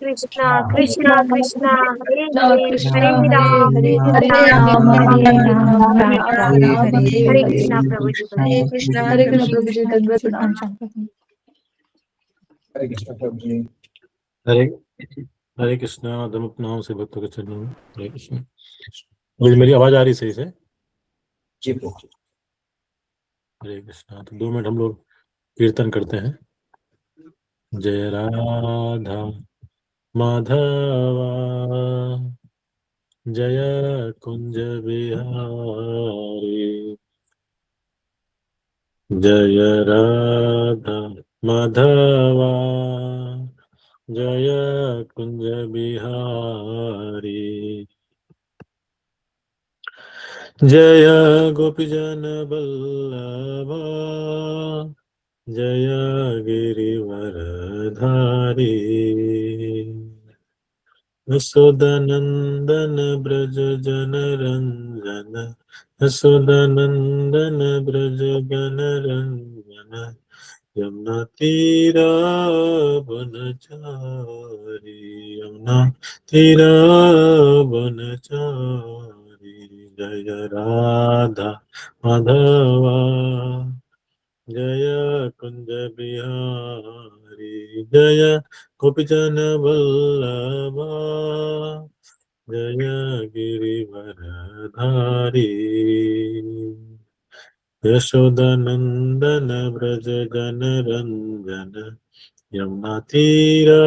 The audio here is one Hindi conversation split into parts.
कृष्णा कृष्णा कृष्णा हरे हरे कृष्ण हरे हरे राम हरे हरे हरे राम राम राम हरे राम राम हरे राम हरे राम हरे हरे हरे। कृष्णा प्रभु जी हरे कृष्ण प्रभु जी दंडवत प्रणाम। हरे कृष्ण प्रभु जी। हरे हरे कृष्णा। दमुक नाम से भक्तों के चरणों में हरे कृष्ण। मुझे मेरी आवाज आ रही सही से? जी प्रभु जी। हरे कृष्णा। तो 2 मिनट हम लोग कीर्तन करते हैं। जय राधा माधवा जय कुंज बिहारी जय राधा माधवा जय कुंज बिहारी जय गोपीजन बल्लभा जय गिरिवरधारी यशोदानंदन ब्रज जन रंजन यशोदानंदन ब्रज जन रंजन यमुना तीरा बनचारी यमुना तीरा बनचारी जय राधा माधवा जय कुंज बिहारी जय गोपीजन वल्लभा जय गिरिवरधारी यशोदानंदन ब्रज जन रंजन यमुना तीरा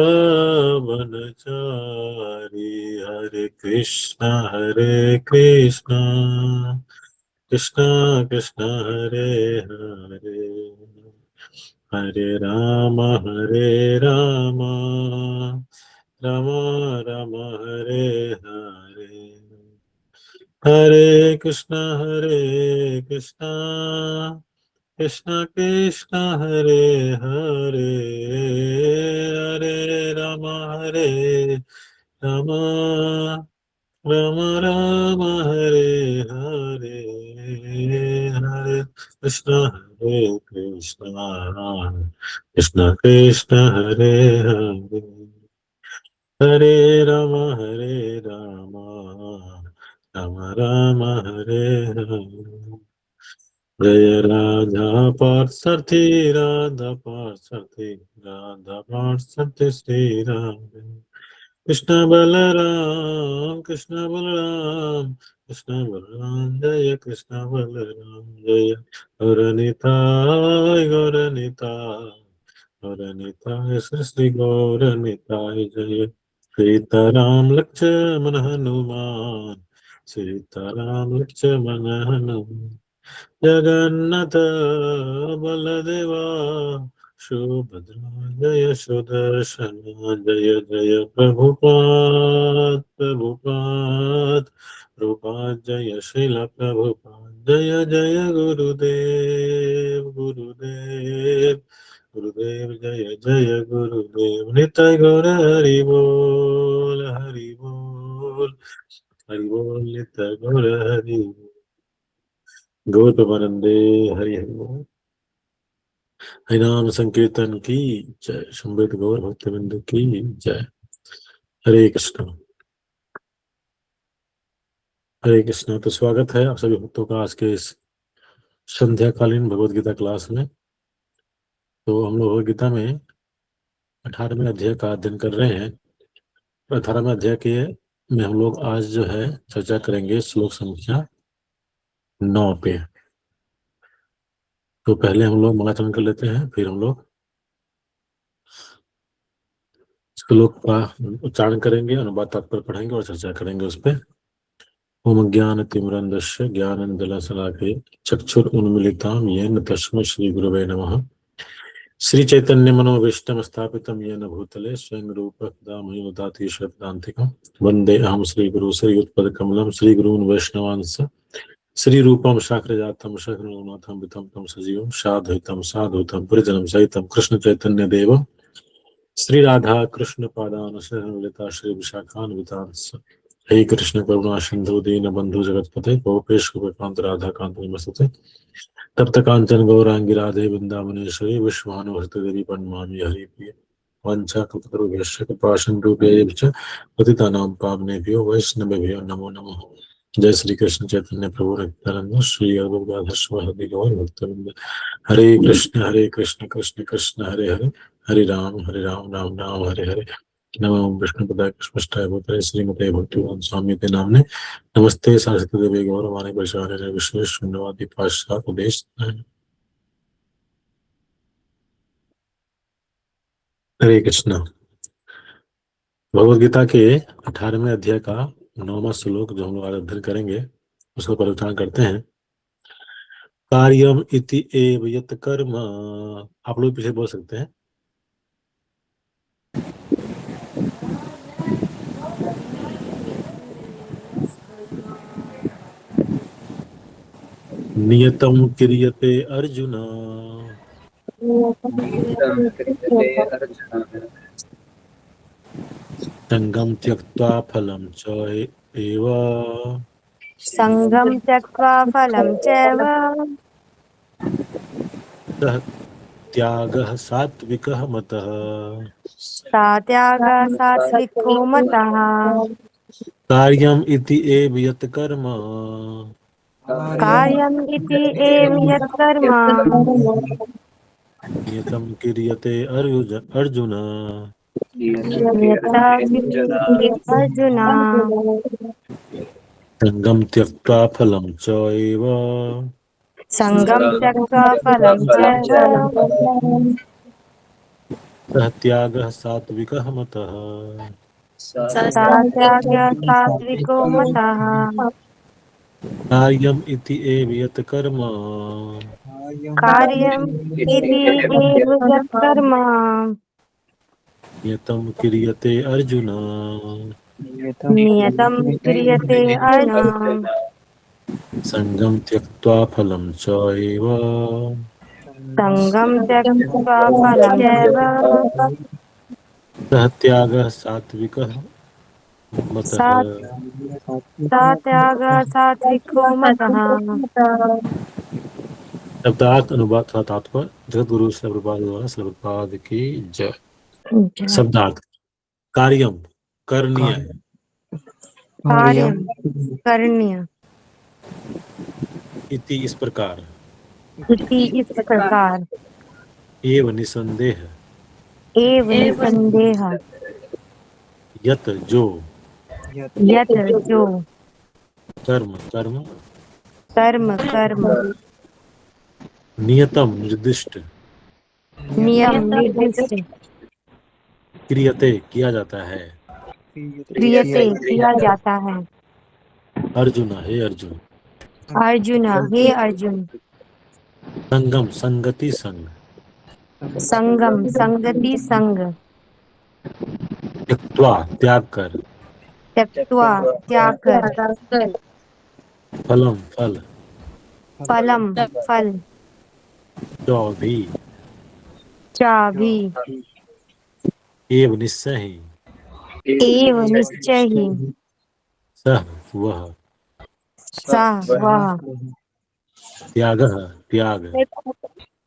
बनचारी हरे कृष्णा कृष्णा कृष्णा हरे हरे हरे राम राम राम हरे हरे हरे कृष्णा कृष्णा कृष्णा हरे हरे हरे राम राम राम हरे हरे हरे कृष्णा कृष्णा कृष्णा हरे हरे हरे राम राम राम हरे हरे जय राधा पार्थसारथी राधा पार्थसारथी राधा पार्थसारथी श्री राम कृष्ण बलराम जय कृष्ण बलराम जय गौरनिताय श्री श्री गौरनिताय जय सीताराम लक्ष्मण हनुमान सीताराम लक्ष्मण हनुमान जगन्नाथ बलदेवा सुभद्रा जय सुदर्शन जय जय प्रभुपाद जय श्रील प्रभुपाद जय जय गुरुदेव जय जय गुरुदेव निताय गौर हरि बोल निताय गौर हरि गौर प्रमानंदे हरि हरि बोल। हरिनाम संकीर्तन की जय। शंभुत गौर भक्तबिंद की जय। हरे कृष्ण। हरे कृष्ण। तो स्वागत है आप सभी भक्तों का आज के इस संध्याकालीन भगवत गीता क्लास में। तो हम लोग भगवत गीता में 18वें अध्याय का अध्ययन कर रहे हैं। 18वें अध्याय के में हम लोग आज जो है चर्चा करेंगे श्लोक संख्या 9 पे। तो पहले हम लोग मंगलाचरण कर लेते हैं, फिर हम लोग श्लोक का उच्चारण करेंगे, अनुवाद तात्पर्य पढ़ेंगे और चर्चा करेंगे उस पर। ओम ज्ञानतिमिरन्धस्य ज्ञानञ्जनशलाकया चक्षुरुन्मीलितं येन तस्मै श्रीगुरवे नमः। श्रीचैतन्यमनोभीष्टं स्थापितं येन भूतले स्वयं रूपः सदा मह्यं ददाति शतान्तिकं। वन्दे अहं श्रीगुरुं श्रीयुतपदकमलं श्रीगुरून् वैष्णवांश्च श्रीरूपं शाक्यजातं शरणनाथं वितं तं सजीवं साद्वैतं परिजनं सहितं कृष्णचैतन्यदेवं श्री राधा कृष्ण पादान ललिता श्री विशाखान्वितांश्च हे कृष्ण करुणा सिंधु दीन बंधु जगतपते गोपेश गोपकांत राधा कांत नमस्ते तप्त कांचन गौरांगी राधे वृंदावनेश्वरी विश्वानुहृत देवी प्रणमामि हरि प्रिय। वंशाकल्पतरुभ्यश्च कृपासिन्धुभ्यैव च पतितानां पावनेभ्यो वैष्णवेभ्यो नमो नमः। जय श्री कृष्ण चैतन्य प्रभु नित्यानंद श्री अद्वैत गदाधर शिवासादि गौर भक्तवृंद। हरे कृष्ण कृष्ण कृष्ण हरे हरे, हरे राम राम राम हरे हरे। नमो विष्णुपदाय कृष्णष्टाय भूतले श्रीमते भक्तिवेदांत स्वामी के नामने। नमस्ते सरस्वती देवी गौरवाणी प्रचार्य विशेष शून्यवादी पाश्चात उपदेश। हरे कृष्ण। भगवद गीता के 18वें अध्याय का 9वां श्लोक जो हम लोग आज अध्ययन करेंगे उसका परिवर्तन करते हैं। कार्यम इति एव यत् कर्म, आप लोग पीछे बोल सकते हैं। नियतम क्रियते अर्जुन, नियतं क्रियते अर्जुन संगम त्यक्त्वा फलं च एव संगम त्यक्त्वा फलं चैव सः त्यागः सात्विकः मतः। त्यागः सात्विको मतः। कार्यम इति एव यत् कर्म, कार्यम् इति एव यत् कर्म नियतं क्रियते अर्जुन नियतं अर्जुन संगम त्यक्त्वा फलं च एव संगम त्यक्त्वा फलं चैव सः त्यागः सात्विकः मतः। त्यागः सात्विको मतः। कार्यम इति एव यत् कर्म, कार्यम् इति एव यत् कर्म नियतं क्रियते अर्जुन नियतं क्रियते अर्जुन संगम त्यक्त्वा फलं च एव संगम त्यक्त्वा फलं चैव सः त्यागः सात्विकः मतः। त्यागः सात्विको मतः। शब्दार्थ अनुवाद तथा तात्पर्य जगद्गुरु श्री प्रभुपाद द्वारा श्री प्रभुपाद की जय। शब्दार्थ कार्यम करणीय, कार्यम करणीय, इति इस प्रकार, इति इस प्रकार, एव निसंदेह, एव निसंदेह, यत जो, यत जो, कर्म कर्म, कर्म कर्म, नियतम निर्दिष्ट, नियम निर्दिष्ट, क्रियते किया जाता है, क्रियते किया जाता है। अर्जुन हे अर्जुन, अर्जुन हे अर्जुन, संगम संगति संग, संगम संगति संग, त्यक्त्वा त्याग कर, त्यक्त्वा त्याग कर, फलम फल, फलम फल, जो भी, चाभी, एव निश्चय ही, एव निश्चय ही, सह वह, सः वह, त्यागः त्याग,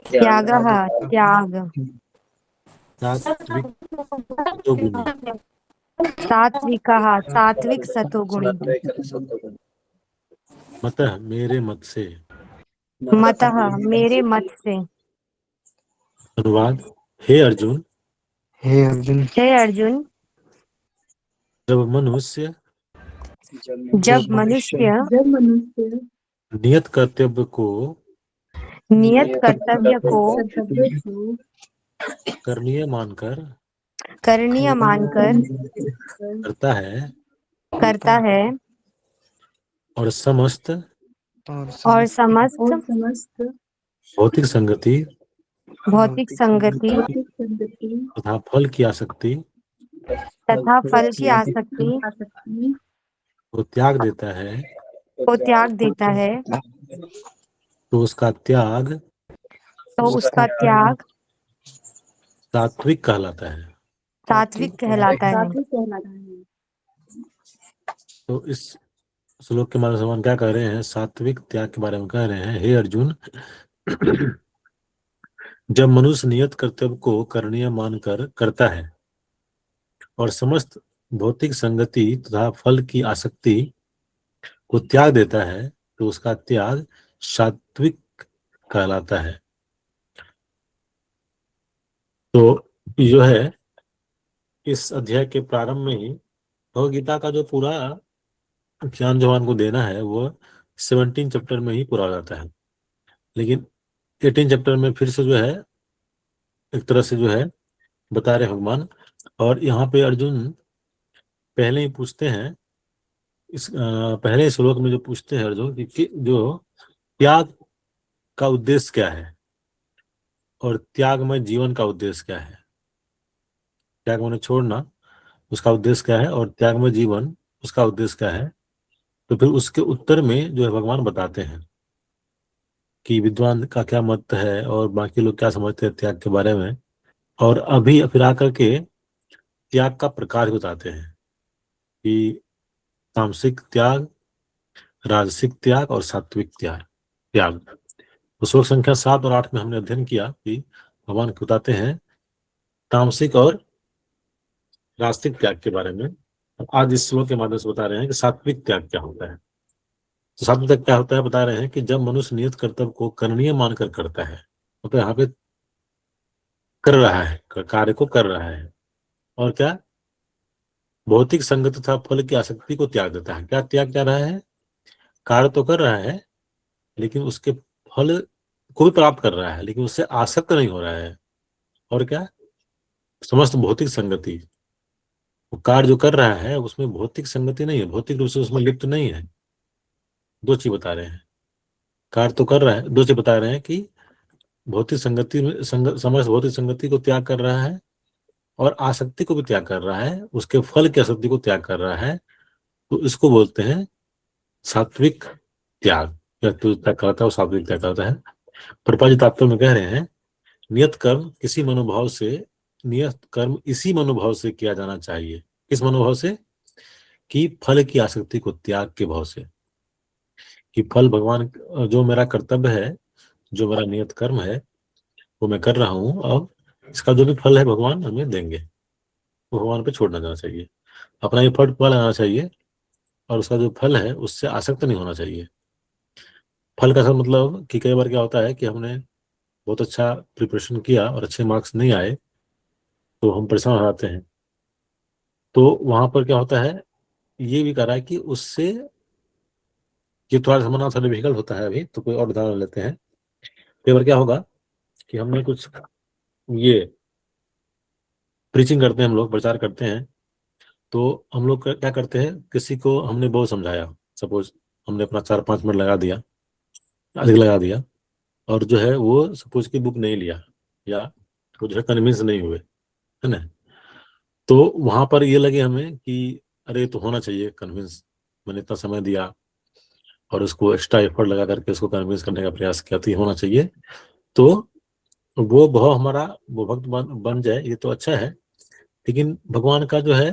त्यागः त्याग, सात्विक सतोगुणी, सात्विकः सात्विक सतोगुणी, मतः मेरे मत से। मतः मेरे मत से। अनुवाद हे अर्जुन, हे अर्जुन, हे अर्जुन, जब मनुष्य जब मनुष्य नियत कर्तव्य को नियत कर्तव्य को करणीय मानकर करणीय मानकर करता है और समस्त भौतिक संगति तथा फल की आसक्ति को त्याग देता है, तो उसका त्याग सात्विक कहलाता है। तो इस श्लोक के माध्यम से हम क्या कह रहे हैं, सात्विक त्याग के बारे में कह रहे हैं। हे अर्जुन, जब मनुष्य नियत कर्तव्य को करणीय मानकर करता है और समस्त भौतिक संगति तथा फल की आसक्ति को त्याग देता है तो उसका त्याग सात्विक कहलाता है। तो जो है इस अध्याय के प्रारंभ में ही भगवद गीता का जो पूरा ज्ञान जवान को देना है वो 17 चैप्टर में ही पूरा हो जाता है, लेकिन 18 चैप्टर में फिर से जो है एक तरह से जो है बता रहे भगवान। और यहाँ पे अर्जुन पहले ही पूछते हैं पहले श्लोक में जो पूछते हैं अर्जुन कि जो त्याग का उद्देश्य क्या है और त्यागमय जीवन का उद्देश्य क्या है, त्याग मैंने छोड़ना उसका उद्देश्य क्या है और त्यागमय जीवन उसका उद्देश्य क्या है। तो फिर उसके उत्तर में जो है भगवान बताते हैं कि विद्वान का क्या मत है और बाकी लोग क्या समझते हैं त्याग के बारे में, और अभी फिर आकर के त्याग का प्रकार बताते हैं कि तामसिक त्याग, राजसिक त्याग और सात्विक त्याग त्याग। तो श्लोक संख्या 7 और 8 में हमने अध्ययन किया कि भगवान बताते हैं तामसिक और राजसिक त्याग के बारे में। आज इस श्लोक के माध्यम से बता रहे हैं कि सात्विक त्याग क्या होता है। तो सात्विक त्याग क्या होता है बता रहे हैं कि जब मनुष्य नियत कर्तव्य को करणीय मानकर करता है, तो यहाँ पे कर रहा है, कार्य को कर रहा है, और क्या भौतिक संगत तथा फल की आसक्ति को त्याग देता है। क्या त्याग क्या रहा है, कार्य तो कर रहा है लेकिन उसके फल को भी प्राप्त कर रहा है लेकिन उससे आसक्त नहीं हो रहा है। और क्या समस्त भौतिक संगति, वो कार्य जो कर रहा है उसमें भौतिक संगति नहीं है, भौतिक रूप से उसमें लिप्त नहीं है। दो चीज बता रहे हैं, कार्य तो कर रहा है, दो चीज बता रहे हैं कि भौतिक संगति में समस्त भौतिक संगति को त्याग कर रहा है और आसक्ति को भी त्याग कर रहा है, उसके फल की आसक्ति को त्याग कर रहा है। तो इसको बोलते हैं सात्विक त्याग। या तो त्याग करता है वो सात्विक त्याग करता है। प्रभुपाद जी तात्पर्य में कह रहे हैं नियत कर्म किसी मनोभाव से, नियत कर्म इसी मनोभाव से किया जाना चाहिए। किस मनोभाव से, कि फल की आसक्ति को त्याग के भाव से, कि फल भगवान जो मेरा कर्तव्य है, जो मेरा नियत कर्म है वो मैं कर रहा हूँ, अब इसका जो भी फल है भगवान हमें देंगे, वो भगवान पे छोड़ना जाना चाहिए, अपना एफर्ट पूरा लगाना चाहिए और उसका जो फल है उससे आसक्त नहीं होना चाहिए। फल का मतलब कि कई बार क्या होता है कि हमने बहुत अच्छा प्रिपरेशन किया और अच्छे मार्क्स नहीं आए तो हम परेशान हो जाते हैं। तो वहां पर क्या होता है, ये भी कह रहा है कि उससे, ये थोड़ा समझना थोड़ा डिफिकल्ट होता है अभी, तो कोई और उदाहरण लेते हैं। कई बार क्या होगा कि हमने कुछ ये प्रीचिंग करते हैं, हम लोग प्रचार करते हैं, तो हम लोग क्या करते हैं, किसी को हमने बहुत समझाया, सपोज हमने अपना 4-5 मिनट लगा दिया, अधिक लगा दिया, और जो है वो सपोज की बुक नहीं लिया या वो जो है कन्विंस नहीं हुए, है ना। तो वहां पर ये लगे हमें कि अरे तो होना चाहिए कन्विंस, मैंने इतना समय दिया और उसको एक्स्ट्रा एफर्ट लगा करके उसको कन्विंस करने का प्रयास किया, तो ये होना चाहिए। तो वो भाव हमारा, वो भक्त बन जाए, ये तो अच्छा है, लेकिन भगवान का जो है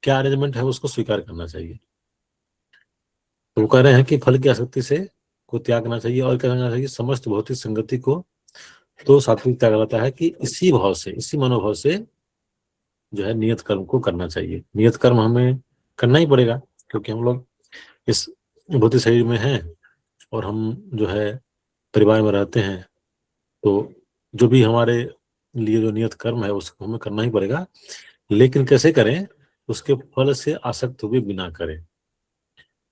क्या अरेंजमेंट है उसको स्वीकार करना चाहिए। तो वो कह रहे हैं कि फल की आसक्ति से को त्यागना चाहिए और क्या करना चाहिए, समस्त भौतिक संगति को। तो सात्विक त्याग रहता है कि इसी भाव से, इसी मनोभाव से जो है नियत कर्म को करना चाहिए। नियत कर्म हमें करना ही पड़ेगा क्योंकि हम लोग इस भौतिक शरीर में हैं और हम जो है परिवार में रहते हैं, तो जो भी हमारे लिए जो नियत कर्म है उसको हमें करना ही पड़ेगा। लेकिन कैसे करें, उसके फल से आसक्त हुए बिना करें,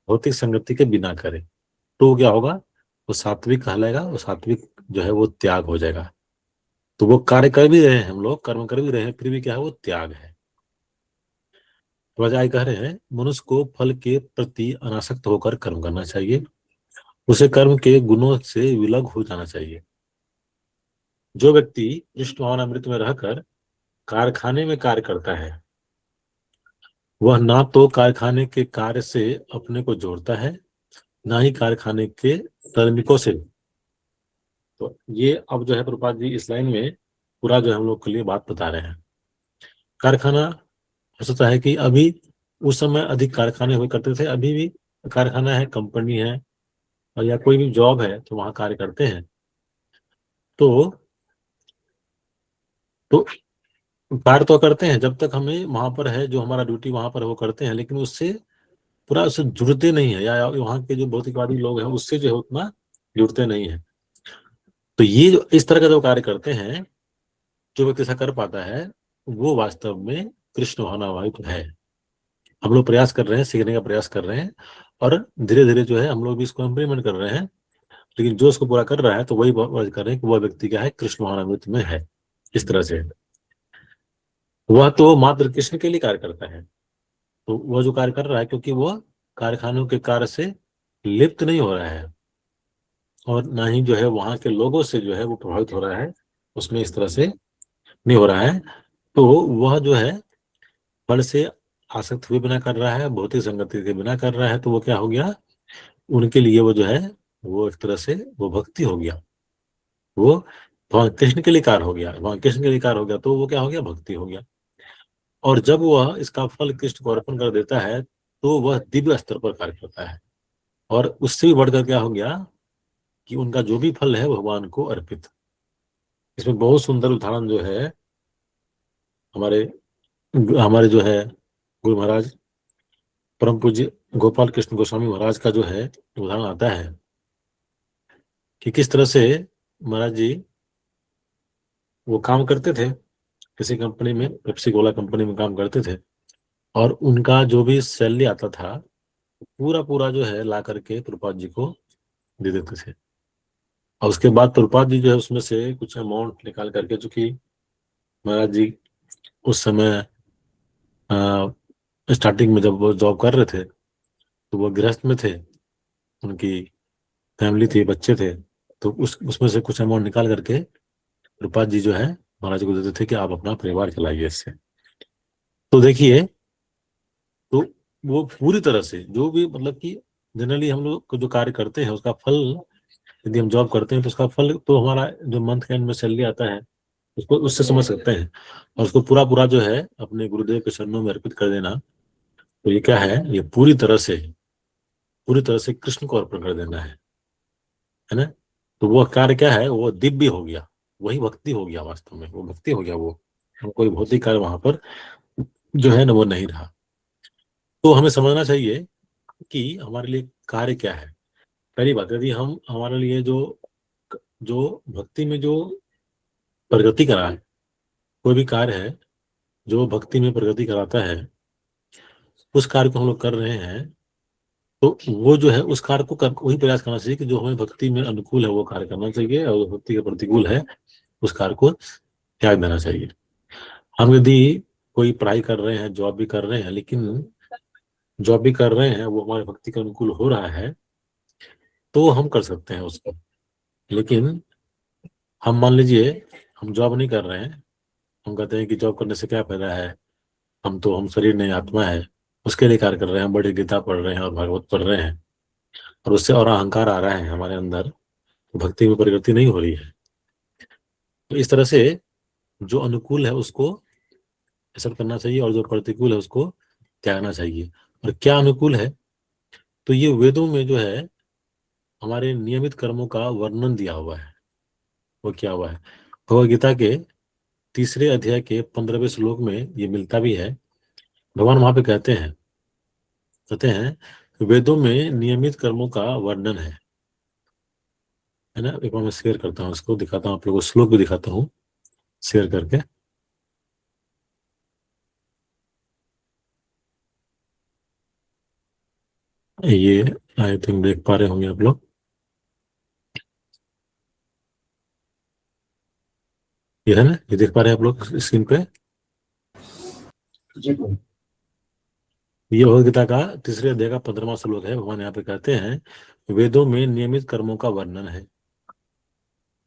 भौतिक संगति के बिना करें। तो क्या होगा, वो सात्विक कहलाएगा, वो सात्विक जो है वो त्याग हो जाएगा। तो वो कार्य कर भी रहे हैं, हम लोग कर्म कर भी रहे हैं, फिर भी क्या है, वो त्याग है। तो बजाय कह रहे हैं मनुष्य को फल के प्रति अनासक्त होकर कर्म करना चाहिए, उसे कर्म के गुणों से विलग हो जाना चाहिए। जो व्यक्ति कृष्ण भावनामृत में रहकर कारखाने में कार्य करता है, वह ना तो कारखाने के कार्य से अपने को जोड़ता है, ना ही कारखाने के श्रमिकों से। तो ये अब जो है प्रभुपाद जी इस लाइन में पूरा जो है हम लोग के लिए बात बता रहे हैं। कारखाना, हो सकता है कि अभी उस समय अधिक कारखाने हुए करते थे, अभी भी कारखाना है, कंपनी है, और या कोई भी जॉब है तो वहां कार्य करते हैं। तो कार्य तो करते हैं, जब तक हमें वहां पर है, जो हमारा ड्यूटी वहां पर है वो करते हैं, लेकिन उससे पूरा उससे जुड़ते नहीं है, या वहाँ के जो भौतिकवादी लोग हैं उससे जो है उतना जुड़ते नहीं है। तो ये जो इस तरह का जो कार्य करते हैं, जो व्यक्ति ऐसा कर पाता है, वो वास्तव में कृष्ण भावनावाहित है। हम लोग प्रयास कर रहे हैं, सीखने का प्रयास कर रहे हैं, और धीरे धीरे जो है हम लोग भी इसको इम्प्लीमेंट कर रहे हैं। लेकिन जो इसको पूरा कर रहा है, तो वही कर रहे हैं कि वह व्यक्ति क्या है, कृष्ण भावनामृत में है। इस तरह से वह तो मात्र कृष्ण के लिए कार्य करता है। तो वह जो कार्य कर रहा है, क्योंकि वह कारखानों के कार्य से लिप्त नहीं हो रहा है, और ना ही जो है वहां के लोगों से जो है वो प्रभावित हो रहा है, उसमें इस तरह से नहीं हो रहा है। तो वह जो है फल से आसक्त हुए बिना कर रहा है, भौतिक संगति के बिना कर रहा है, तो वो क्या हो गया, उनके लिए वो जो है वो एक तरह से वो भक्ति हो गया, वो भगवान कृष्ण के लिए कार्य हो गया, भगवान कृष्ण के लिए कार्य हो गया, तो वो क्या हो गया, भक्ति हो गया। और जब वह इसका फल कृष्ण को अर्पण कर देता है, तो वह दिव्य स्तर पर कार्य करता है, और उससे भी बढ़कर क्या हो गया कि उनका जो भी फल है भगवान को अर्पित। इसमें बहुत सुंदर उदाहरण जो है हमारे हमारे जो है गुरु महाराज परम पूज्य गोपाल कृष्ण गोस्वामी महाराज का जो है उदाहरण आता है कि किस तरह से महाराज जी वो काम करते थे, किसी कंपनी में, पेप्सी कोला कंपनी में काम करते थे, और उनका जो भी सैलरी आता था पूरा पूरा जो है ला करके प्रभुपाद जी को दे देते थे। और उसके बाद प्रभुपाद जी जो है उसमें से कुछ अमाउंट निकाल करके, चूंकि महाराज जी उस समय स्टार्टिंग में जब वो जॉब कर रहे थे, तो वो गृहस्थ में थे, उनकी फैमिली थी, बच्चे थे, तो उसमें से कुछ अमाउंट निकाल करके प्रभुपाद जी जो है महाराज जी को देते थे कि आप अपना परिवार चलाइए इससे। तो देखिए, तो वो पूरी तरह से जो भी, मतलब कि जनरली हम लोग जो कार्य करते हैं उसका फल, यदि हम जॉब करते हैं तो उसका फल तो हमारा जो मंथ के एंड में सैलरी आता है उसको उससे समझ सकते हैं, और उसको पूरा पूरा जो है अपने गुरुदेव के चरणों में अर्पित कर देना, तो ये क्या है, ये पूरी तरह से कृष्ण को अर्पण कर देना है ना। तो वो कार्य क्या है, वो दिव्य हो गया, वही भक्ति हो गया, वास्तव में वो भक्ति हो गया, वो कोई भौतिक कार्य वहां पर जो है ना वो नहीं रहा। तो हमें समझना चाहिए कि हमारे लिए कार्य क्या है। पहली बात, यदि हम हमारे लिए जो जो भक्ति में जो प्रगति करा है, कोई भी कार्य है जो भक्ति में प्रगति कराता है, उस कार्य को हम लोग कर रहे हैं, तो वो जो है उस कार्य को वही प्रयास करना चाहिए कि जो हमें भक्ति में अनुकूल है वो कार्य करना चाहिए, और भक्ति के प्रतिकूल है उस कार्य को त्याग देना चाहिए। हम यदि कोई पढ़ाई कर रहे हैं, जॉब भी कर रहे हैं, लेकिन जॉब भी कर रहे हैं वो हमारे भक्ति के अनुकूल हो रहा है, तो हम कर सकते हैं उसको। लेकिन हम मान लीजिए हम जॉब नहीं कर रहे हैं, हम कहते हैं कि जॉब करने से क्या फायदा है, हम शरीर नहीं आत्मा है, उसके लिए कार्य कर रहे हैं, हम बड़ी गीता पढ़ रहे हैं और भागवत पढ़ रहे हैं, और उससे और अहंकार आ रहा है हमारे अंदर, तो भक्ति में प्रगति नहीं हो रही है। तो इस तरह से जो अनुकूल है उसको एक्सेप्ट करना चाहिए, और जो प्रतिकूल है उसको त्यागना चाहिए। और क्या अनुकूल है, तो ये वेदों में जो है हमारे नियमित कर्मों का वर्णन दिया हुआ है। वो क्या हुआ है, भगवद गीता के 3 अध्याय के 15वें श्लोक में ये मिलता भी है। भगवान वहां पे कहते हैं वेदों में नियमित कर्मों का वर्णन है ना। एक बार मैं शेयर करता हूँ, इसको दिखाता हूँ, आप लोगों को श्लोक भी दिखाता हूँ शेयर करके। ये आई थिंक देख पा रहे होंगे आप लोग, ये है ना, ये देख पा रहे हैं आप लोग स्क्रीन पे। ये भगवद गीता का 3 अध्याय का 15वां श्लोक है। भगवान यहाँ पे कहते हैं वेदों में नियमित कर्मों का वर्णन है,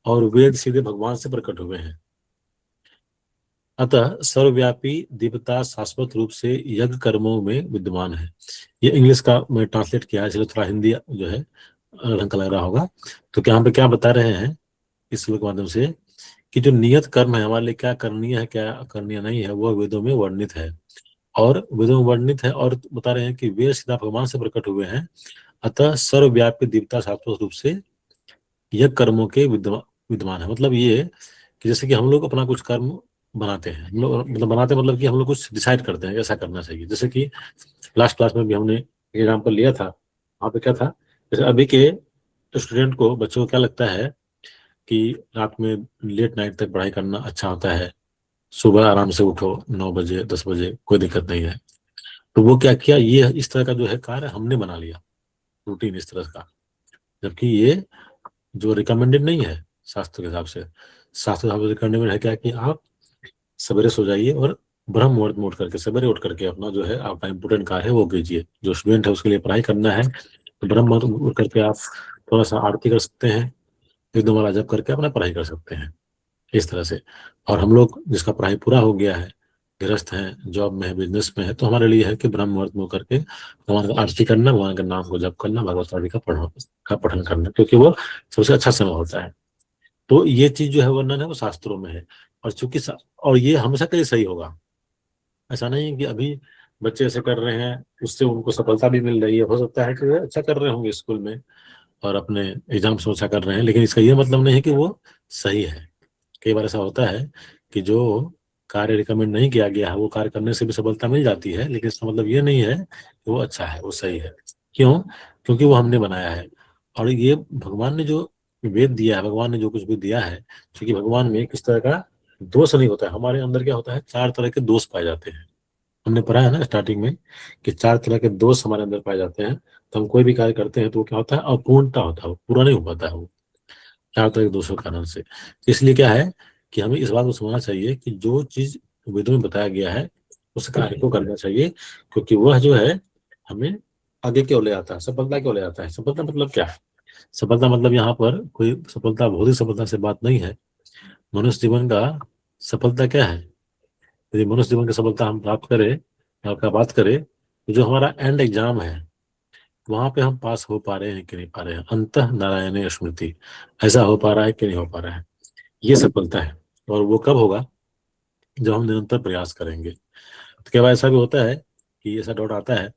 और वेद सीधे भगवान से प्रकट हुए हैं, अतः सर्वव्यापी दिव्यता शाश्वत रूप से यज्ञ कर्मों में विद्यमान है। ये इंग्लिश का मैं ट्रांसलेट किया है, इसलिए थोड़ा हिंदी जो है ढंग का लग रहा होगा। तो यहाँ पे क्या बता रहे हैं इस श्लोक के माध्यम से, कि जो नियत कर्म है हमारे लिए, क्या करनीय है क्या करनीय नहीं है, वह वेदों में वर्णित है, और वेदों में वर्णित है, और बता रहे हैं कि वेद सीधा भगवान से प्रकट हुए हैं, अतः सर्वव्यापी दिव्यता शाश्वत रूप से यज्ञ कर्मों के विद्यमान है। मतलब ये कि जैसे कि हम लोग अपना कुछ कर्म बनाते हैं हम लोग, मतलब बनाते हैं मतलब कि हम लोग कुछ डिसाइड करते हैं कि ऐसा करना चाहिए। जैसे कि लास्ट क्लास में भी हमने एग्जाम्पल लिया था, वहाँ पे क्या था, जैसे अभी के स्टूडेंट को, बच्चों को क्या लगता है कि रात में लेट नाइट तक पढ़ाई करना अच्छा होता है, सुबह आराम से उठो 9 बजे 10 बजे, कोई दिक्कत नहीं है। तो वो क्या किया, ये इस तरह का जो है कार्य हमने बना लिया, रूटीन इस तरह का, जबकि ये जो रिकमेंडेड नहीं है शास्त्र के हिसाब से। शास्त्र के हिसाब से रिकमेंडेड है क्या कि आप सवेरे सो जाइए और ब्रह्म मुहूर्त में उठ करके, सवेरे उठ करके अपना जो है आपका इंपोर्टेंट कार्य है वो कीजिए। जो स्टूडेंट है उसके लिए पढ़ाई करना है तो ब्रह्म मुहूर्त में उठ करके आप थोड़ा सा आरती कर सकते हैं, एक दो माला जप करके अपना पढ़ाई कर सकते हैं इस तरह से। और हम लोग जिसका पढ़ाई पूरा हो गया है, गृहस्थ हैं, जॉब में है, बिजनेस में है, तो हमारे लिए है कि ब्रह्म मुहूर्त में करके भगवान का आरती करना, भगवान के नाम को जप करना, भगवत आदि का पठन करना, क्योंकि वो सबसे अच्छा समय होता है। तो ये चीज जो है वर्णन है वो शास्त्रों में है। और चूंकि और ये हमेशा के लिए सही होगा, ऐसा नहीं है कि अभी बच्चे ऐसे कर रहे हैं उससे उनको सफलता भी मिल रही है। हो सकता है कि वो अच्छा कर रहे होंगे स्कूल में और अपने एग्जाम से अच्छा कर रहे हैं, लेकिन इसका ये मतलब नहीं है कि वो सही है। कई बार ऐसा होता है कि जो कार्य रिकमेंड नहीं किया गया है वो कार्य करने से भी सफलता मिल जाती है, लेकिन इसका मतलब ये नहीं है कि वो अच्छा है, वो सही है। क्यों? क्योंकि वो हमने बनाया है। और ये भगवान ने जो वेद दिया है, भगवान ने जो कुछ भी दिया है, क्योंकि भगवान में किस तरह का दोष नहीं होता है। हमारे अंदर क्या होता है, 4 तरह के दोष पाए जाते हैं। हमने पढ़ा है ना स्टार्टिंग में कि 4 तरह के दोष हमारे अंदर पाए जाते हैं। तो हम कोई भी कार्य करते हैं तो वो क्या होता है, अपूर्णता होता है, वो पूरा नहीं हो पाता है वो 4 तरह के दोषों के कारण से। इसलिए क्या है कि हमें इस बात को समझना चाहिए कि जो चीज वेदों में बताया गया है उस कार्य को करना चाहिए, क्योंकि वह जो है हमें आगे क्यों ले आता है, सफलता क्यों ले आता है। सफलता मतलब क्या है? सफलता मतलब यहाँ पर कोई सफलता, भौतिक सफलता से बात नहीं है। मनुष्य जीवन का सफलता क्या है? यदि मनुष्य जीवन की सफलता हम प्राप्त करें, आपका बात करें, तो जो हमारा एंड एग्जाम है वहां पे हम पास हो पा रहे हैं कि नहीं पा रहे हैं, अंतः नारायण स्मृति, ऐसा हो पा रहा है कि नहीं हो पा रहा है, ये सफलता है। और वो कब होगा? जब हम निरंतर प्रयास करेंगे। तो क्या ऐसा भी होता है कि ऐसा डाउट आता है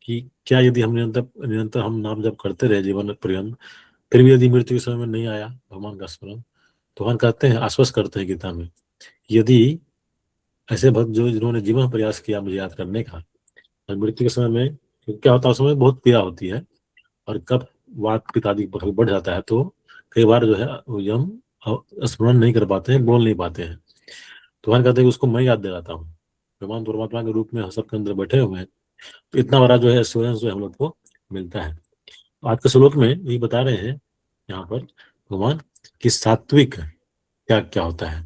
कि क्या यदि हम निरंतर निरंतर हम नाम जप करते रहे जीवन पर्यंत, फिर भी यदि मृत्यु के समय में नहीं आया भगवान का स्मरण, तो भगवान कहते हैं, आश्वस्त करते हैं गीता में, यदि ऐसे भक्त जो जिन्होंने जीवन प्रयास किया मुझे याद करने का, और मृत्यु के समय में, क्योंकि क्या होता है उस समय बहुत पीड़ा होती है, और कब वात पित्त आदि बढ़ जाता है तो कई बार जो है वो यम स्मरण नहीं कर पाते हैं, बोल नहीं पाते हैं। तो भगवान कहते हैं कि उसको मैं याद दिलाता हूँ। भगवान परमात्मा के रूप में सबके अंदर बैठे हुए हैं, तो इतना बड़ा जो है एश्योरेंस जो हम लोग को मिलता है। तो आज के श्लोक में ये बता रहे हैं यहाँ पर भगवान कि सात्विक क्या क्या होता है।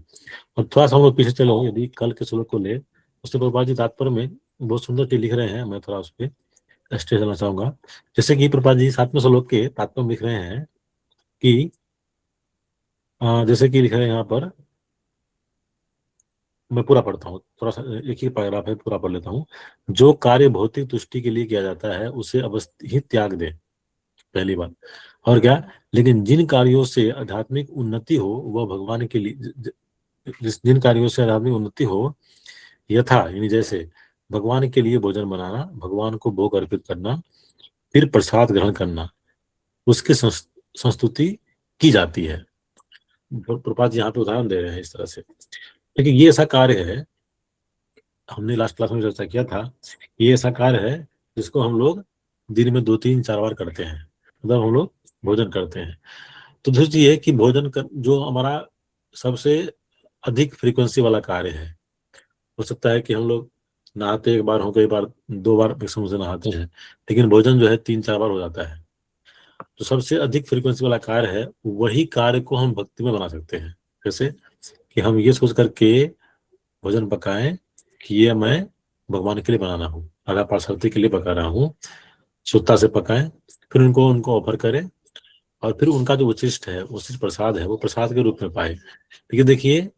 और थोड़ा सा हम लोग पीछे चलो, यदि कल के श्लोक को ले, उससे प्रभुपाद जी तात्पर्य में बहुत सुंदर चीज लिख रहे हैं, मैं थोड़ा उस पर स्टे करना चाहूंगा। जैसे कि प्रभुपाद जी 7वें श्लोक के तात्पर्य में लिख रहे हैं कि जैसे कि लिख रहे हैं यहाँ पर, मैं पूरा पढ़ता हूँ, थोड़ा सा एक ही पैराग्राफ है, पूरा पढ़ लेता हूँ। जो कार्य भौतिक तुष्टि के लिए किया जाता है उसे अवश्य ही त्याग दे, पहली बात। और क्या? लेकिन जिन कार्यों से आध्यात्मिक उन्नति हो वह भगवान के लिए, जिन कार्यों से आध्यात्मिक उन्नति हो, यथा यानी जैसे भगवान के लिए भोजन बनाना, भगवान को भोग अर्पित करना, फिर प्रसाद ग्रहण करना, उसकी संस्तुति की जाती है। प्रभुपाद जी यहाँ पे उदाहरण दे रहे हैं इस तरह से, लेकिन ये ऐसा कार्य है, हमने लास्ट क्लास में चर्चा किया था, ये ऐसा कार्य है जिसको हम लोग दिन में 2 3 4 बार करते हैं, मतलब हम लोग भोजन करते हैं। तो दूसरी चीज है कि भोजन कर जो हमारा सबसे अधिक फ्रीक्वेंसी वाला कार्य है। हो सकता है कि हम लोग नहाते एक बार हो, कई बार 2 बार मैक्सिमम से नहाते हैं, लेकिन भोजन जो है 3 4 बार हो जाता है। तो सबसे अधिक फ्रीक्वेंसी वाला कार्य है, वही कार्य को हम भक्ति में बना सकते हैं। जैसे कि हम ये सोच करके भोजन पकाएं कि ये मैं भगवान के लिए बनाना हूँ, आधा पार्षदी के लिए पका रहा हूँ, शुद्धता से पकाएं, फिर उनको उनको ऑफर करें, और फिर उनका जो उचिष्ट है, उचिष्ट प्रसाद है, वो प्रसाद के रूप में पाए। देखिए देखिए,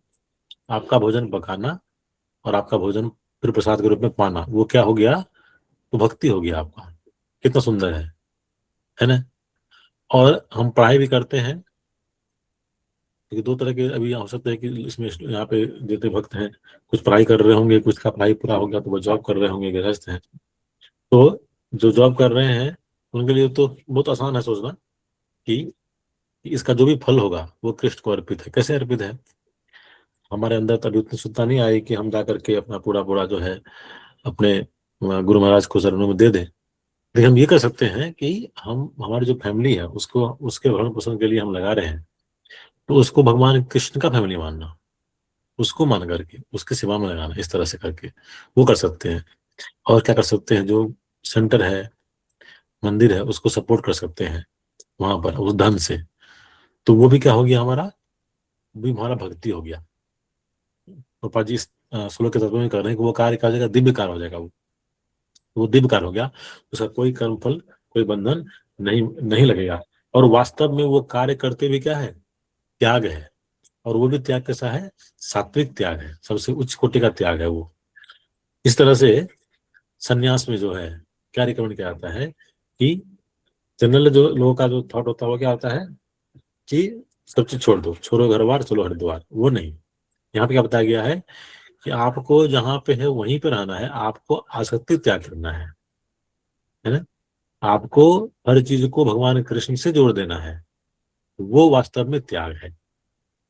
आपका भोजन पकाना और आपका भोजन फिर प्रसाद के रूप में पाना, वो क्या हो गया? तो भक्ति हो गया आपका। कितना सुंदर है ना? और हम पढ़ाई भी करते हैं, क्योंकि 2 तरह के अभी हो सकता है कि इसमें यहाँ पे जितने भक्त हैं, कुछ पढ़ाई कर रहे होंगे, कुछ का पढ़ाई पूरा हो गया तो वो जॉब कर रहे होंगे, गृहस्थ हैं। तो जो जॉब कर रहे हैं उनके लिए तो बहुत आसान है सोचना कि इसका जो भी फल होगा वो कृष्ण को अर्पित है। कैसे अर्पित है? हमारे अंदर तभी उतनी शुद्धता नहीं आई कि हम जा करके अपना पूरा पूरा जो है अपने गुरु महाराज को चरणों में दे दें। लेकिन हम ये कर सकते हैं कि हम हमारी जो फैमिली है उसको उसके भरण पोषण के लिए हम लगा रहे हैं, तो उसको भगवान कृष्ण का फैमिली मानना, उसको मान करके उसकी सेवा में लगाना, इस तरह से करके वो कर सकते हैं। और क्या कर सकते हैं, जो सेंटर है, मंदिर है, उसको सपोर्ट कर सकते हैं वहां पर उस धन से। तो वो भी क्या हो गया, हमारा भी हमारा भक्ति हो गया। गोपाल जी इस श्लोक के तत्व में कर रहे हैं कि वो कार्य का जाएगा, दिव्य कार्य हो जाएगा, वो दिव्य कार्य हो गया, उसका कोई कर्मफल, कोई बंधन नहीं नहीं लगेगा। और वास्तव में वो कार्य करते भी क्या है, त्याग है। और वो भी त्याग कैसा है, सात्विक त्याग है, सबसे उच्च कोटि का त्याग है वो। इस तरह से सन्यास में जो है क्या रिकमेंड किया जाता है कि जनरल जो लोगों का जो थॉट होता है वो क्या होता है कि सब चीज छोड़ दो, छोड़ो घर बार चलो हरिद्वार, वो नहीं। यहाँ पे क्या बताया गया है कि आपको जहाँ पे है वहीं पे रहना है, आपको आसक्ति त्याग करना है ना। आपको हर चीज को भगवान कृष्ण से जोड़ देना है, वो वास्तव में त्याग है,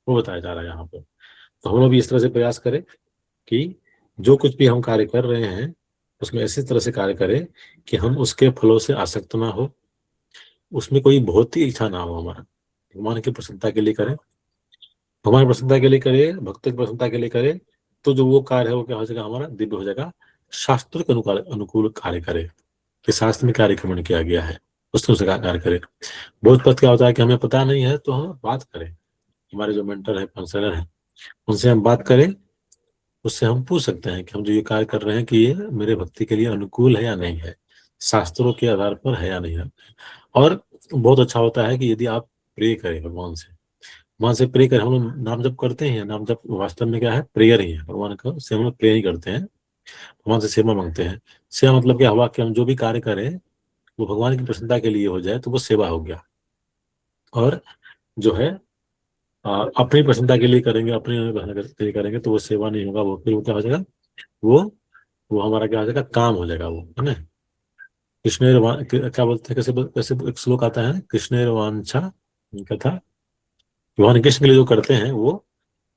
वो बताया जा रहा है यहाँ पे। तो हम लोग भी इस तरह से प्रयास करें कि जो कुछ भी हम कार्य कर रहे हैं उसमें ऐसी तरह से कार्य करें कि हम उसके फलों से आसक्त ना हो, उसमें कोई बहुत ही इच्छा ना हो, हमारा भगवान की प्रसन्नता के लिए करें, भगवान की प्रसन्नता के लिए करें, भक्तों की प्रसन्नता के लिए करें। तो जो वो कार्य है वो क्या हो जाएगा, हमारा दिव्य हो जाएगा। शास्त्र के अनुकूल कार्य करें कि शास्त्र में क्या रिकमेंड किया गया है उस तरह से कार्य करें। बहुत पद क्या होता है कि हमें पता नहीं है तो हम बात करें, हमारे जो मेंटर है, काउंसलर है, उनसे हम बात करें, उससे हम पूछ सकते हैं कि हम जो ये कार्य कर रहे हैं कि ये मेरे भक्ति के लिए अनुकूल है या नहीं है, शास्त्रों के आधार पर है या नहीं है। और बहुत अच्छा होता है कि यदि आप प्रे करें भगवान से, भगवान से प्रे करें। हम लोग नाम जप करते हैं, नाम जप वास्तव में क्या है, प्रेयर ही है, भगवान का से हम लोग प्रे ही करते हैं, भगवान से सेवा मांगते हैं। सेवा मतलब क्या हुआ कि हम जो भी कार्य करें वो भगवान की प्रसन्नता के लिए हो जाए तो वो सेवा हो गया। और जो है अपनी प्रसन्नता के लिए करेंगे, अपनी प्रसन्नता के लिए करेंगे तो वो सेवा नहीं होगा, वो फिर वो क्या हो जाएगा, वो वो हमारा क्या हो जाएगा, काम हो जाएगा वो, है ना। क्या बोलते हैं, कैसे कैसे एक श्लोक आता है, कृष्णेर वांछा कथा, भगवान कृष्ण के लिए जो करते हैं वो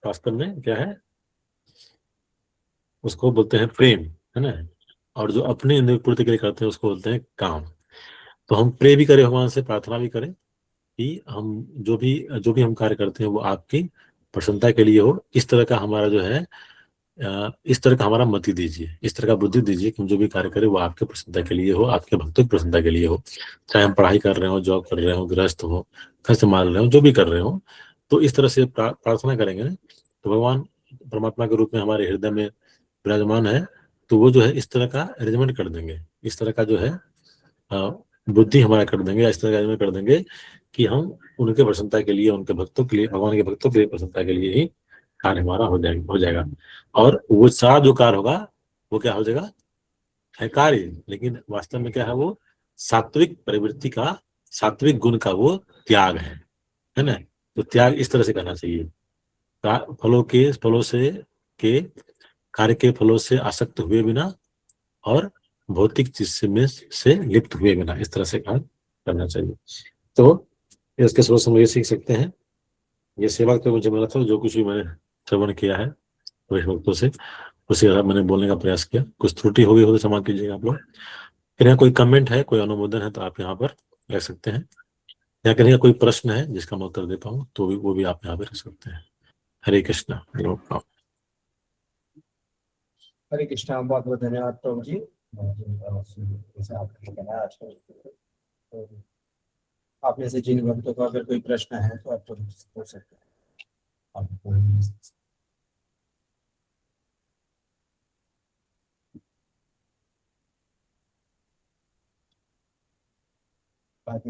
वास्तव में क्या है, उसको बोलते हैं प्रेम, है ना। और जो अपने इंद्रिय पूर्ति के लिए करते हैं उसको बोलते हैं काम। तो हम प्रे भी करें, भगवान से प्रार्थना भी करें कि हम जो भी हम कार्य करते हैं वो आपकी प्रसन्नता के लिए हो। इस तरह का हमारा जो है इस तरह का हमारा मति दीजिए, इस तरह का बुद्धि दीजिए कि हम जो भी कार्य करें वो आपके प्रसन्नता के लिए हो, आपके भक्तों की प्रसन्नता के लिए हो। चाहे हम पढ़ाई कर रहे हो, जॉब कर रहे हो, गृहस्थ हो, घर संभाल रहे हो, जो भी कर रहे हो, तो इस तरह से प्रार्थना करेंगे ना, तो भगवान परमात्मा के रूप में हमारे हृदय में विराजमान है। तो वो जो है इस तरह का अरेंजमेंट कर देंगे, इस तरह का जो है बुद्धि हमारा कर देंगे, इस तरह का अरेंजमेंट कर देंगे कि हम उनके प्रसन्नता के लिए, उनके भक्तों के लिए, भगवान के भक्तों के लिए प्रसन्नता के लिए ही कार्य हमारा हो जाएगा। और वो सारा जो कार्य होगा वो क्या हो जाएगा, है कार्य, लेकिन वास्तव में क्या है, वो सात्विक प्रवृत्ति का, सात्विक गुण का वो त्याग है ना। तो त्याग इस तरह से करना चाहिए, फलों से के कार्य के फलों से आसक्त हुए बिना और भौतिक चीज से लिप्त हुए बिना, इस तरह से कार्य करना चाहिए। तो इसके स्रोत से हम ये सीख सकते हैं, ये सेवा तो मुझे मिला था, जो कुछ भी मैंने श्रवण किया है वैष्णवों से, उसी तरह मैंने बोलने का प्रयास किया। कुछ त्रुटि हो गई हो तो क्षमा कीजिएगा आप लोग। फिर यहाँ कोई कमेंट है, कोई अनुमोदन है तो आप यहाँ पर रख सकते हैं, या कहीं कोई प्रश्न है जिसका मैं उत्तर दे पाऊँ तो भी वो भी आप यहाँ पे रख सकते हैं। हरे कृष्णा। हरे कृष्णा। बहुत बहुत धन्यवाद प्रभु जी। जैसे आपने बताया आज तो आप में से जिन भक्तों का अगर कोई प्रश्न है तो आप तो पूछ सकते हैं।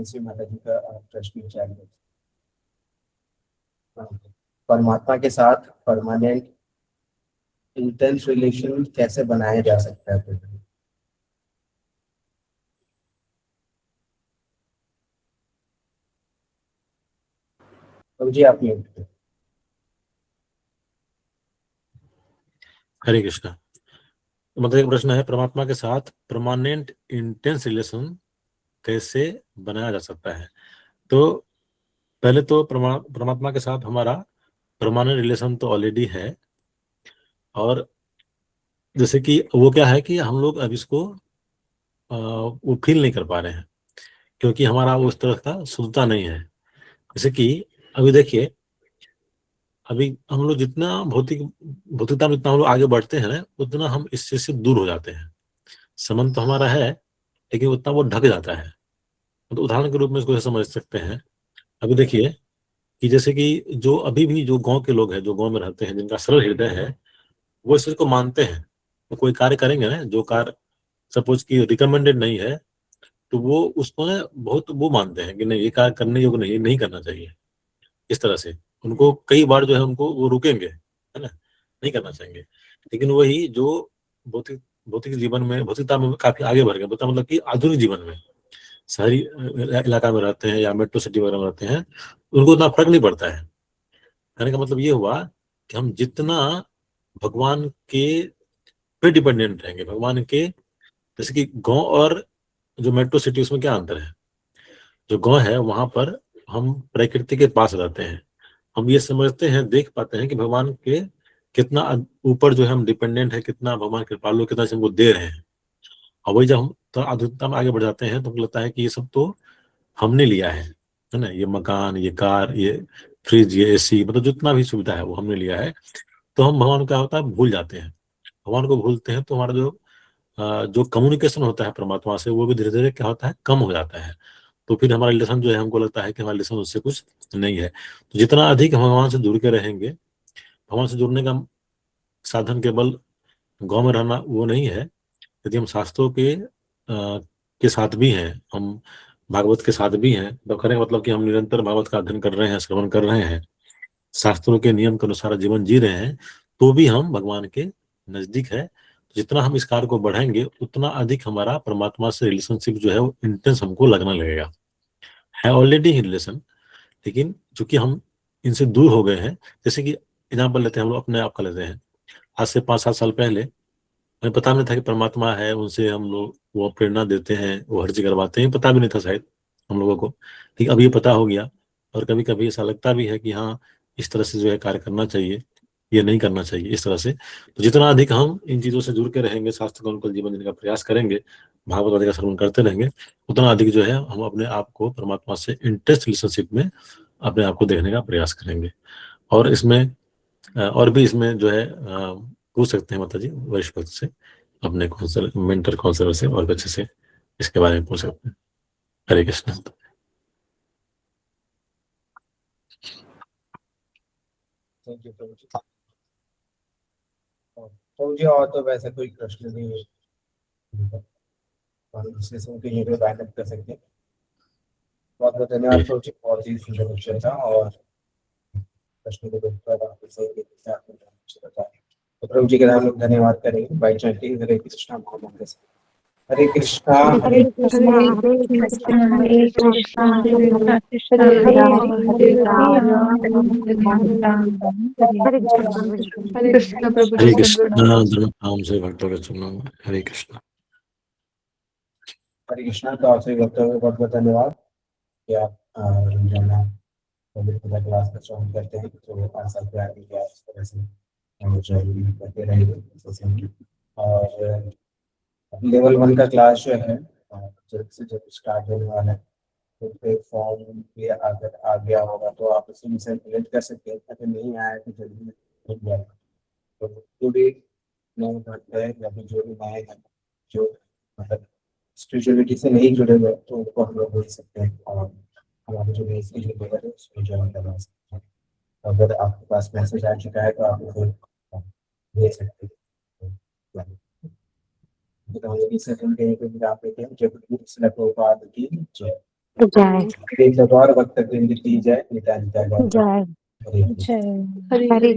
श्री माता जी का प्रश्न चाहिए, परमात्मा के साथ परमानेंट इंटेंस रिलेशन कैसे बनाया जा सकता है? तो जी आप म्यूट। हरे कृष्णा। मतलब एक प्रश्न है, परमात्मा के साथ परमानेंट इंटेंस रिलेशन कैसे बनाया जा सकता है। तो पहले तो परमात्मा के साथ हमारा परमानेंट रिलेशन तो ऑलरेडी है, और जैसे कि वो क्या है कि हम लोग अब इसको वो फील नहीं कर पा रहे हैं, क्योंकि हमारा उस तरह का शुद्धता नहीं है। जैसे कि अभी देखिए, अभी हम लोग जितना भौतिकता में जितना हम लोग आगे बढ़ते हैं ना, उतना हम इस चीज से दूर हो जाते हैं। संबंध तो हमारा है, लेकिन उतना वो ढक जाता है। तो उदाहरण के रूप में इसको समझ सकते हैं। अभी देखिए कि जैसे कि जो अभी भी जो गांव के लोग हैं, जो गांव में रहते हैं, जिनका सरल हृदय है, वो इस चीज को मानते हैं। तो कोई कार्य करेंगे ना, जो कार्य सपोज कि रिकमेंडेड नहीं है, तो वो उसको ना बहुत वो मानते हैं कि नहीं, ये कार्य करने योग्य नहीं, ये नहीं करना चाहिए। इस तरह से उनको कई बार जो है उनको वो रुकेंगे, है ना, नहीं करना चाहेंगे। लेकिन वही जो भौतिक भौतिक जीवन में, भौतिकता में काफी आगे बढ़ गए, मतलब कि आधुनिक जीवन में शहरी इलाका में रहते हैं या मेट्रो सिटी वगैरह में रहते हैं, उनको उतना फर्क नहीं पड़ता है। कहने का मतलब ये हुआ कि हम जितना भगवान के पे डिपेंडेंट रहेंगे, भगवान के, जैसे कि गांव और जो मेट्रो सिटी, उसमें क्या अंतर है? जो गांव है वहां पर हम प्रकृति के पास रहते हैं, हम ये समझते हैं, देख पाते हैं कि भगवान के कितना ऊपर जो है हम डिपेंडेंट है, कितना भगवान कृपालु, कितना हमको दे रहे हैं। और वही जब हम तो आधुनिकता में आगे बढ़ जाते हैं, तो हमको लगता है कि ये सब तो हमने लिया है ना, ये मकान, ये कार, ये फ्रिज, ये एसी, मतलब जितना भी सुविधा है वो हमने लिया है। तो हम भगवान को क्या होता है, भूल जाते हैं। भगवान को भूलते हैं तो हमारा जो कम्युनिकेशन होता है परमात्मा से, वो भी धीरे धीरे क्या होता है, कम हो जाता है। तो फिर हमारा रिलेशन जो है, हमको लगता है कि हमारा रिलेशन उससे कुछ नहीं है। तो जितना अधिक हम भगवान से जुड़ के रहेंगे, भगवान से जुड़ने का साधन केवल गांव में रहना वो नहीं है। यदि हम शास्त्रों के साथ भी हैं, हम भागवत के साथ भी हैं, तो कहने का मतलब कि हम निरंतर भागवत का अध्ययन कर रहे हैं, श्रवण कर रहे हैं, शास्त्रों के नियम के अनुसार जीवन जी रहे हैं, तो भी हम भगवान के नजदीक है। जितना हम इस कार्य को बढ़ाएंगे, उतना अधिक हमारा परमात्मा से रिलेशनशिप जो है वो इंटेंस हमको लगने लगेगा। है ऑलरेडी ही रिलेशन, लेकिन चूंकि हम इनसे दूर हो गए हैं। जैसे कि एग्जाम्पल लेते हैं, हम लोग अपने आप का लेते हैं। आज से 5-7 साल पहले हमें पता नहीं था कि परमात्मा है, उनसे हम लोग वो प्रेरणा देते हैं, वो हर चीज करवाते हैं, पता भी नहीं था शायद हम लोगों को। ठीक, अब ये पता हो गया। और कभी कभी ऐसा लगता भी है कि हाँ, इस तरह से जो है कार्य करना चाहिए, ये नहीं करना चाहिए, इस तरह से। तो जितना अधिक हम इन चीजों से जुड़ के रहेंगे, शास्त्र का अनुकूल जीवन जीने का प्रयास करेंगे, भागवत आदि का श्रवण करते रहेंगे, उतना अधिक जो है हम अपने आप को परमात्मा से इंटरेस्ट रिलेशनशिप में अपने आप को देखने का प्रयास करेंगे। और इसमें और भी इसमें जो है पूछ सकते हैं माता जी वरिष्ठ भक्त से, अपने काउंसलर, मेंटर काउंसलर से, और अच्छे से इसके बारे में पूछ सकते हैं। हरे कृष्ण। थैंक यू प्रभु जी। प्रभु जी, और तो वैसे कोई प्रश्न नहीं है, हम इस सेशन के लिए वाइंड अप कर सकते हैं। बहुत बहुत धन्यवाद प्रभु जी, बहुत ही सुंदर विषय था, और प्रश्न के उत्तर आपने सही तरीके से आपने बताया। तो प्रभु जी का हम लोग धन्यवाद करेंगे बाई चैंटिंग हरे कृष्णा महामंत्र से। हरे कृष्णा हरे कृष्णा हरे कृष्णा हरे कृष्णा कृष्ण हरे हरे कृष्ण प्रभु हरे जी कृष्णा धर्म से भक्तों के चरणों में हरे कृष्णा। हरे कृष्णा। तो आपसे भक्तों को बहुत बहुत धन्यवाद कि आप रोजाना पवित्र क्लास का श्रवण करते हैं। तो आशा करें कि आप इस तरह से ज्वाइन करते रहेंगे। और लेवल 1 का क्लास जो है जल्द से जल्द स्टार्ट होने वाला है। तो फॉर्म भी अगर आ गया होगा तो आप उसी से रिलेट कर सकते हैं। अगर नहीं आया तो जल्दी मिल जाएगा। तो टुडे नए भक्त है या फिर जो भी नए हैं, जो मतलब स्पिरिचुअलिटी से नहीं जुड़े हुए, तो उनको हम लोग बोल सकते हैं, और हमारे जो बेसिक लेवल है उसमें ज्वाइन करवा सकते हैं। अगर आपके पास मैसेज आ चुका है तो आप उसे भेज सकते हैं। तो सेकंड कहीं पे भी आप लेते हैं जब प्रभुपाद की जय। जय एक और वक्त तक की जय। निताय निताय गौर। जय हरे कृष्ण। हरे हरे